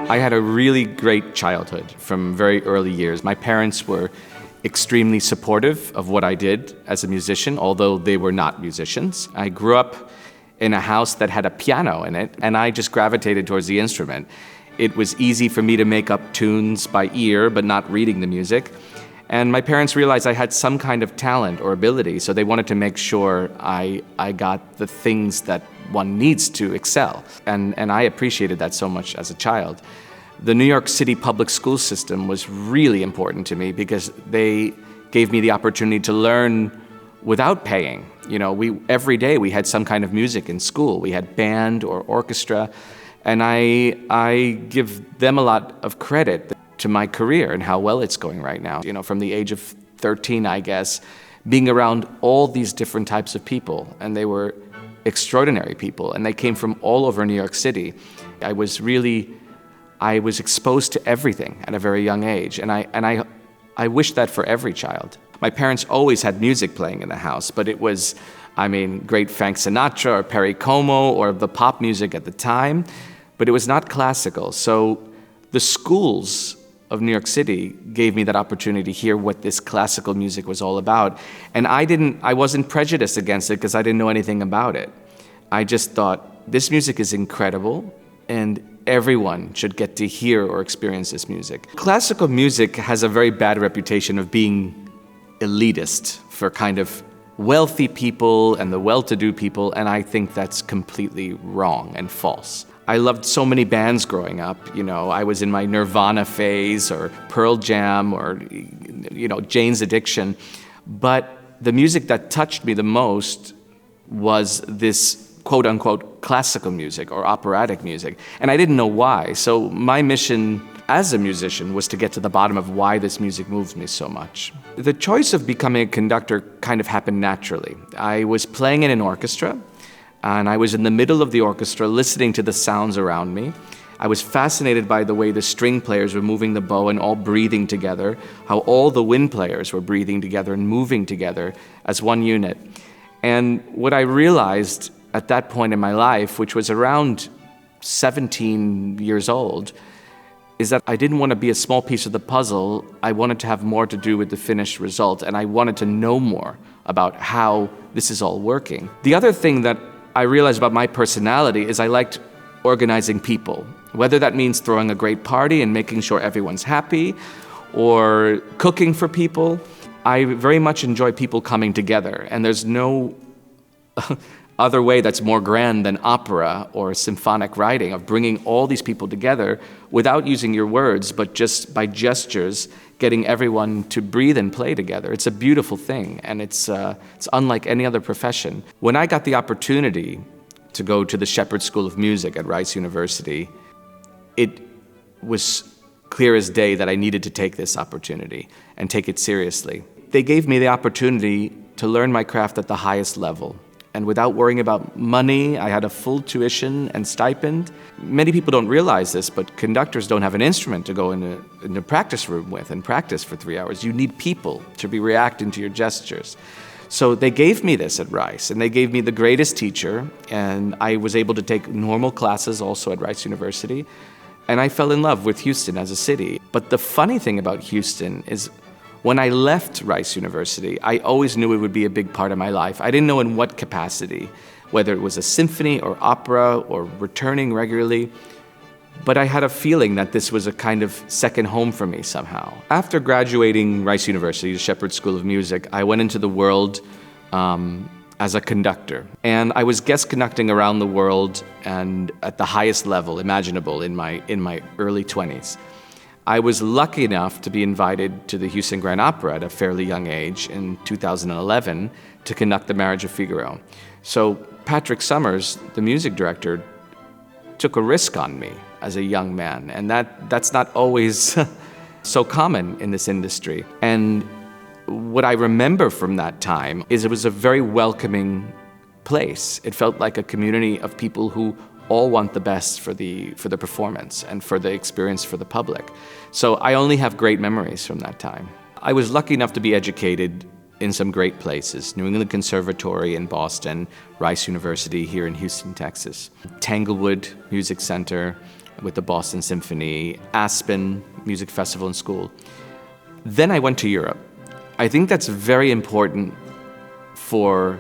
I had a really great childhood from very early years. My parents were extremely supportive of what I did as a musician, although they were not musicians. I grew up in a house that had a piano in it, and I just gravitated towards the instrument. It was easy for me to make up tunes by ear, but not reading the music. And my parents realized I had some kind of talent or ability, so they wanted to make sure I got the things that one needs to excel. And I appreciated that so much as a child. The New York City public school system was really important to me because they gave me the opportunity to learn without paying. You know, every day we had some kind of music in school. We had band or orchestra, and I give them a lot of credit to my career and how well it's going right now. You know, from the age of 13, I guess, being around all these different types of people, and they were extraordinary people, and they came from all over New York City. I was exposed to everything at a very young age, and I wish that for every child. My parents always had music playing in the house, but it was, great Frank Sinatra or Perry Como or the pop music at the time, but it was not classical. So the schools of New York City gave me that opportunity to hear what this classical music was all about. And I wasn't prejudiced against it because I didn't know anything about it. I just thought, this music is incredible, and everyone should get to hear or experience this music. Classical music has a very bad reputation of being elitist for kind of wealthy people and the well-to-do people, and I think that's completely wrong and false. I loved so many bands growing up. You know, I was in my Nirvana phase or Pearl Jam or, Jane's Addiction. But the music that touched me the most was this quote-unquote classical music or operatic music. And I didn't know why. So my mission as a musician was to get to the bottom of why this music moved me so much. The choice of becoming a conductor kind of happened naturally. I was playing in an orchestra, and I was in the middle of the orchestra listening to the sounds around me. I was fascinated by the way the string players were moving the bow and all breathing together, how all the wind players were breathing together and moving together as one unit. And what I realized at that point in my life, which was around 17 years old, is that I didn't want to be a small piece of the puzzle. I wanted to have more to do with the finished result, and I wanted to know more about how this is all working. The other thing that I realized about my personality is I liked organizing people, whether that means throwing a great party and making sure everyone's happy, or cooking for people. I very much enjoy people coming together, and there's no other way that's more grand than opera or symphonic writing, of bringing all these people together without using your words, but just by gestures, getting everyone to breathe and play together. It's a beautiful thing, and it's unlike any other profession. When I got the opportunity to go to the Shepherd School of Music at Rice University, it was clear as day that I needed to take this opportunity and take it seriously. They gave me the opportunity to learn my craft at the highest level. And without worrying about money, I had a full tuition and stipend. Many people don't realize this, but conductors don't have an instrument to go in a practice room with and practice for 3 hours. You need people to be reacting to your gestures. So they gave me this at Rice, and they gave me the greatest teacher, and I was able to take normal classes also at Rice University, and I fell in love with Houston as a city. But the funny thing about Houston is, when I left Rice University, I always knew it would be a big part of my life. I didn't know in what capacity, whether it was a symphony or opera or returning regularly, but I had a feeling that this was a kind of second home for me somehow. After graduating Rice University, the Shepherd School of Music, I went into the world as a conductor. And I was guest conducting around the world and at the highest level imaginable in my early 20s. I was lucky enough to be invited to the Houston Grand Opera at a fairly young age in 2011 to conduct The Marriage of Figaro. So Patrick Summers, the music director, took a risk on me as a young man, and that's not always so common in this industry. And what I remember from that time is it was a very welcoming place. It felt like a community of people who all want the best for the performance and for the experience for the public. So I only have great memories from that time. I was lucky enough to be educated in some great places: New England Conservatory in Boston, Rice University here in Houston, Texas, Tanglewood Music Center, with the Boston Symphony, Aspen Music Festival in school. Then I went to Europe. I think that's very important for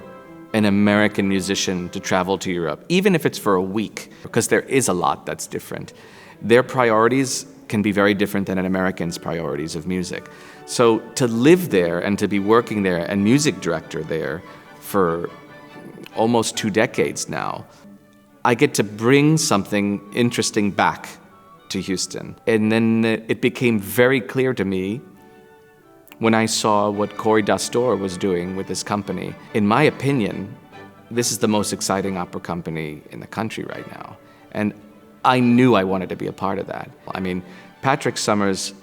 an American musician to travel to Europe, even if it's for a week, because there is a lot that's different. Their priorities can be very different than an American's priorities of music. So to live there and to be working there and music director there for almost 2 decades now, I get to bring something interesting back to Houston. And then it became very clear to me when I saw what Cory Dastor was doing with his company. In my opinion, this is the most exciting opera company in the country right now. And I knew I wanted to be a part of that. I mean, Patrick Summers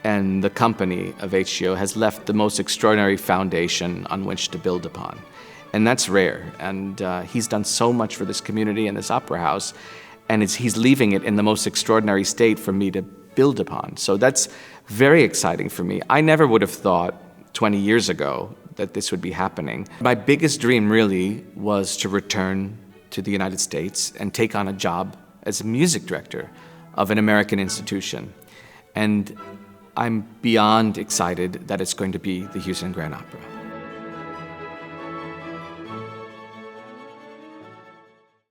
and the company of HGO has left the most extraordinary foundation on which to build upon. And that's rare. And he's done so much for this community and this opera house, and he's leaving it in the most extraordinary state for me to build upon. So that's very exciting for me. I never would have thought 20 years ago that this would be happening. My biggest dream really was to return to the United States and take on a job as a music director of an American institution. And I'm beyond excited that it's going to be the Houston Grand Opera.